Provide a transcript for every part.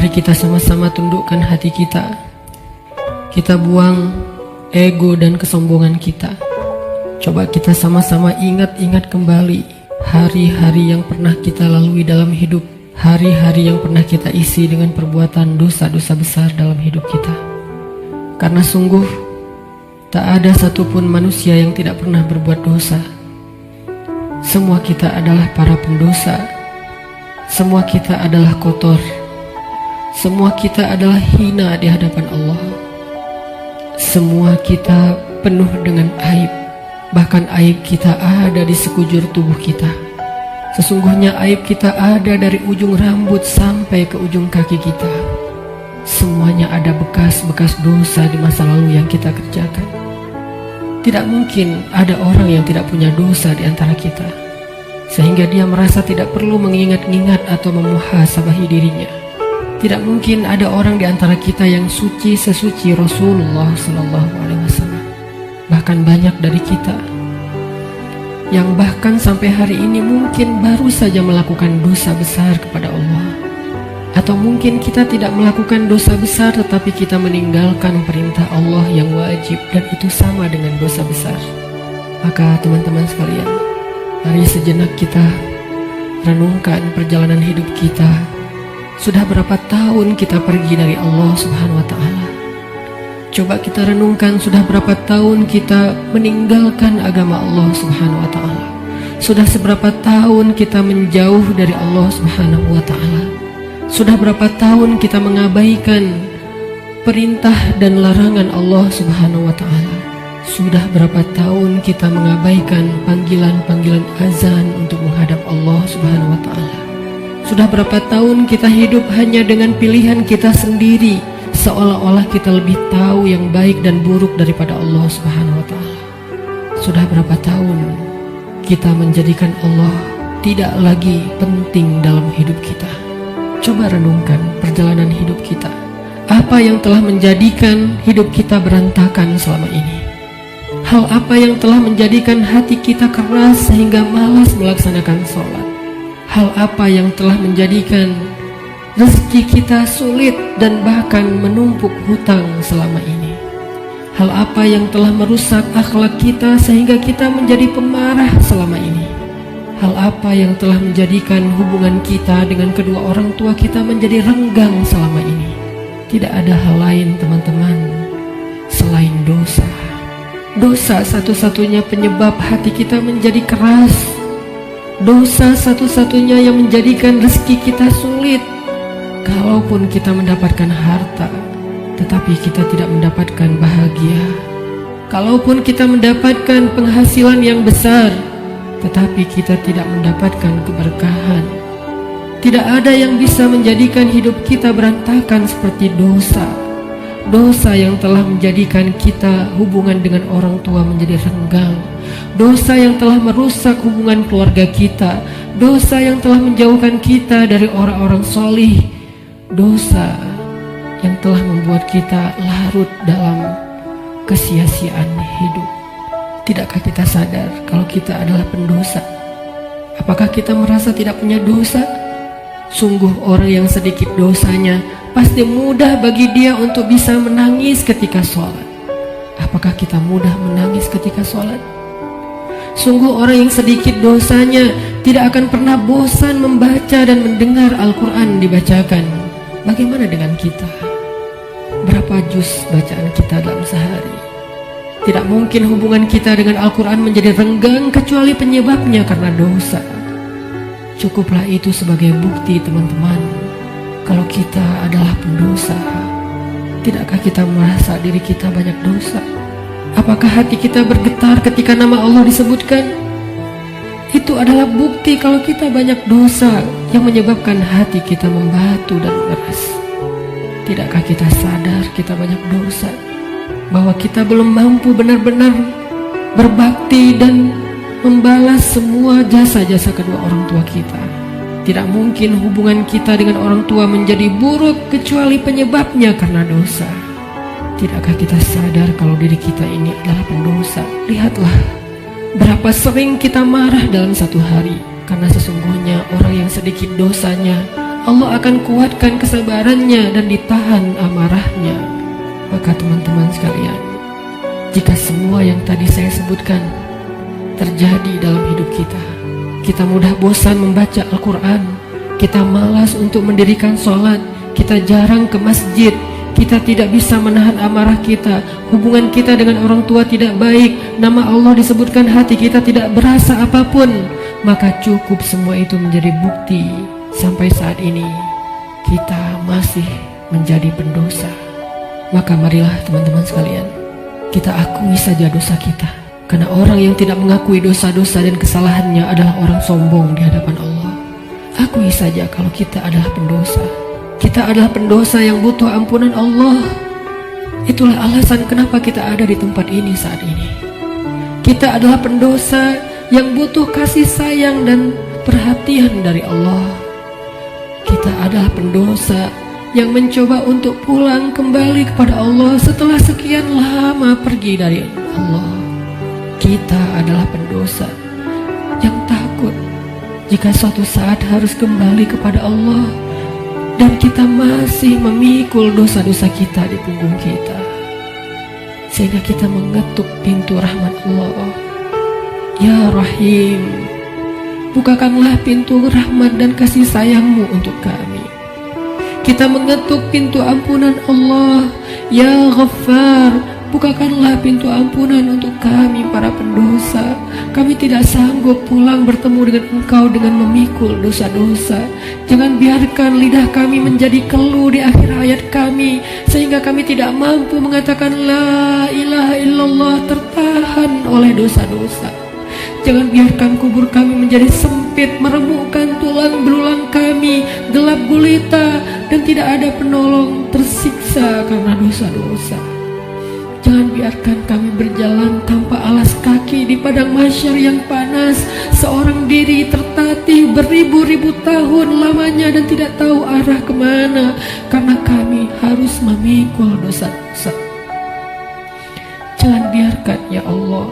Mari kita sama-sama tundukkan hati kita. Kita buang ego dan kesombongan kita. Coba kita sama-sama ingat-ingat kembali hari-hari yang pernah kita lalui dalam hidup. Hari-hari yang pernah kita isi dengan perbuatan dosa-dosa besar dalam hidup kita. Karena sungguh tak ada satupun manusia yang tidak pernah berbuat dosa. Semua kita adalah para pendosa. Semua kita adalah kotor. Semua kita adalah hina di hadapan Allah. Semua kita penuh dengan aib. Bahkan aib kita ada di sekujur tubuh kita. Sesungguhnya aib kita ada dari ujung rambut sampai ke ujung kaki kita. Semuanya ada bekas-bekas dosa di masa lalu yang kita kerjakan. Tidak mungkin ada orang yang tidak punya dosa di antara kita, sehingga dia merasa tidak perlu mengingat-ingat atau memuhasabahi dirinya. Tidak mungkin ada orang di antara kita yang suci sesuci Rasulullah SAW. Bahkan banyak dari kita yang bahkan sampai hari ini mungkin baru saja melakukan dosa besar kepada Allah. Atau mungkin kita tidak melakukan dosa besar tetapi kita meninggalkan perintah Allah yang wajib, dan itu sama dengan dosa besar. Maka teman-teman sekalian, mari sejenak kita renungkan perjalanan hidup kita. Sudah berapa tahun kita pergi dari Allah Subhanahu wa Ta'ala? Coba kita renungkan, sudah berapa tahun kita meninggalkan agama Allah Subhanahu wa Ta'ala? Sudah seberapa tahun kita menjauh dari Allah Subhanahu wa Ta'ala? Sudah berapa tahun kita mengabaikan perintah dan larangan Allah Subhanahu wa Ta'ala? Sudah berapa tahun kita mengabaikan panggilan-panggilan azan untuk menghadap Allah Subhanahu wa Ta'ala? Sudah berapa tahun kita hidup hanya dengan pilihan kita sendiri, seolah-olah kita lebih tahu yang baik dan buruk daripada Allah Subhanahu wa Ta'ala? Sudah berapa tahun kita menjadikan Allah tidak lagi penting dalam hidup kita? Coba renungkan perjalanan hidup kita. Apa yang telah menjadikan hidup kita berantakan selama ini? Hal apa yang telah menjadikan hati kita keras sehingga malas melaksanakan sholat? Hal apa yang telah menjadikan rezeki kita sulit dan bahkan menumpuk hutang selama ini? Hal apa yang telah merusak akhlak kita sehingga kita menjadi pemarah selama ini? Hal apa yang telah menjadikan hubungan kita dengan kedua orang tua kita menjadi renggang selama ini? Tidak ada hal lain teman-teman selain dosa. Dosa satu-satunya penyebab hati kita menjadi keras. Dosa satu-satunya yang menjadikan rezeki kita sulit. Kalaupun kita mendapatkan harta, tetapi kita tidak mendapatkan bahagia. Kalaupun kita mendapatkan penghasilan yang besar, tetapi kita tidak mendapatkan keberkahan. Tidak ada yang bisa menjadikan hidup kita berantakan seperti dosa. Dosa yang telah menjadikan kita hubungan dengan orang tua menjadi renggang. Dosa yang telah merusak hubungan keluarga kita. Dosa yang telah menjauhkan kita dari orang-orang solih. Dosa yang telah membuat kita larut dalam kesia-siaan hidup. Tidakkah kita sadar kalau kita adalah pendosa? Apakah kita merasa tidak punya dosa? Sungguh orang yang sedikit dosanya pasti mudah bagi dia untuk bisa menangis ketika sholat. Apakah kita mudah menangis ketika sholat? Sungguh orang yang sedikit dosanya tidak akan pernah bosan membaca dan mendengar Al-Quran dibacakan. Bagaimana dengan kita? Berapa juz bacaan kita dalam sehari? Tidak mungkin hubungan kita dengan Al-Quran menjadi renggang kecuali penyebabnya karena dosa. Cukuplah itu sebagai bukti teman-teman kalau kita adalah pendosa. Tidakkah kita merasa diri kita banyak dosa? Apakah hati kita bergetar ketika nama Allah disebutkan? Itu adalah bukti kalau kita banyak dosa yang menyebabkan hati kita membatu dan keras. Tidakkah kita sadar kita banyak dosa, bahwa kita belum mampu benar-benar berbakti dan membalas semua jasa-jasa kedua orang tua kita? Tidak mungkin hubungan kita dengan orang tua menjadi buruk kecuali penyebabnya karena dosa. Tidakkah kita sadar kalau diri kita ini adalah pendosa? Lihatlah berapa sering kita marah dalam satu hari, karena sesungguhnya orang yang sedikit dosanya Allah akan kuatkan kesabarannya dan ditahan amarahnya. Maka teman-teman sekalian, jika semua yang tadi saya sebutkan terjadi dalam hidup kita, kita mudah bosan membaca Al-Quran, kita malas untuk mendirikan sholat, kita jarang ke masjid, kita tidak bisa menahan amarah kita, hubungan kita dengan orang tua tidak baik, nama Allah disebutkan, hati kita tidak berasa apapun, maka cukup semua itu menjadi bukti sampai saat ini kita masih menjadi pendosa. Maka marilah teman-teman sekalian, kita akui saja dosa kita, karena orang yang tidak mengakui dosa-dosa dan kesalahannya adalah orang sombong di hadapan Allah. Akui saja kalau kita adalah pendosa. Kita adalah pendosa yang butuh ampunan Allah. Itulah alasan kenapa kita ada di tempat ini saat ini. Kita adalah pendosa yang butuh kasih sayang dan perhatian dari Allah. Kita adalah pendosa yang mencoba untuk pulang kembali kepada Allah setelah sekian lama pergi dari Allah. Kita adalah pendosa yang takut jika suatu saat harus kembali kepada Allah, dan kita masih memikul dosa-dosa kita di punggung kita, sehingga kita mengetuk pintu rahmat Allah. Ya Rahim, bukakanlah pintu rahmat dan kasih sayangmu untuk kami. Kita mengetuk pintu ampunan Allah. Ya Ghaffar, bukakanlah pintu ampunan untuk kami para pendosa. Kami tidak sanggup pulang bertemu dengan Engkau dengan memikul dosa-dosa. Jangan biarkan lidah kami menjadi keluh di akhir hayat kami, sehingga kami tidak mampu mengatakan La ilaha illallah, tertahan oleh dosa-dosa. Jangan biarkan kubur kami menjadi sempit, meremukkan tulang belulang kami, gelap gulita, dan tidak ada penolong, tersiksa karena dosa-dosa. Jangan biarkan kami berjalan tanpa alas kaki di padang mahsyar yang panas, seorang diri tertatih beribu-ribu tahun lamanya dan tidak tahu arah kemana, karena kami harus memikul dosa-dosa. Jangan biarkan ya Allah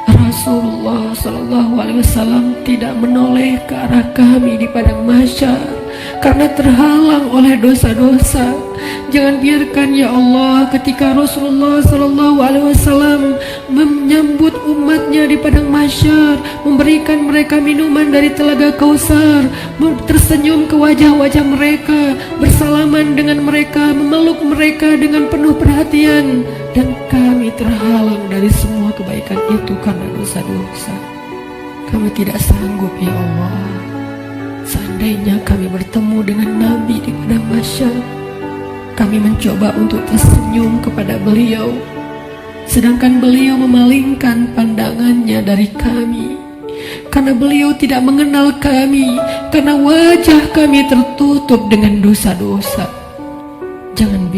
Rasulullah SAW tidak menoleh ke arah kami di padang mahsyar karena terhalang oleh dosa-dosa. Jangan biarkan ya Allah ketika Rasulullah SAW menyambut umatnya di padang mahsyar, memberikan mereka minuman dari telaga Kausar, tersenyum ke wajah-wajah mereka, bersalaman dengan mereka, memeluk mereka dengan penuh perhatian, dan kami terhalang dari semua kebaikan itu karena dosa-dosa. Kami tidak sanggup ya Allah. Seandainya kami bertemu dengan Nabi di padang mahsyar, kami mencoba untuk tersenyum kepada beliau, sedangkan beliau memalingkan pandangannya dari kami, karena beliau tidak mengenal kami, karena wajah kami tertutup dengan dosa-dosa. Jangan biarkan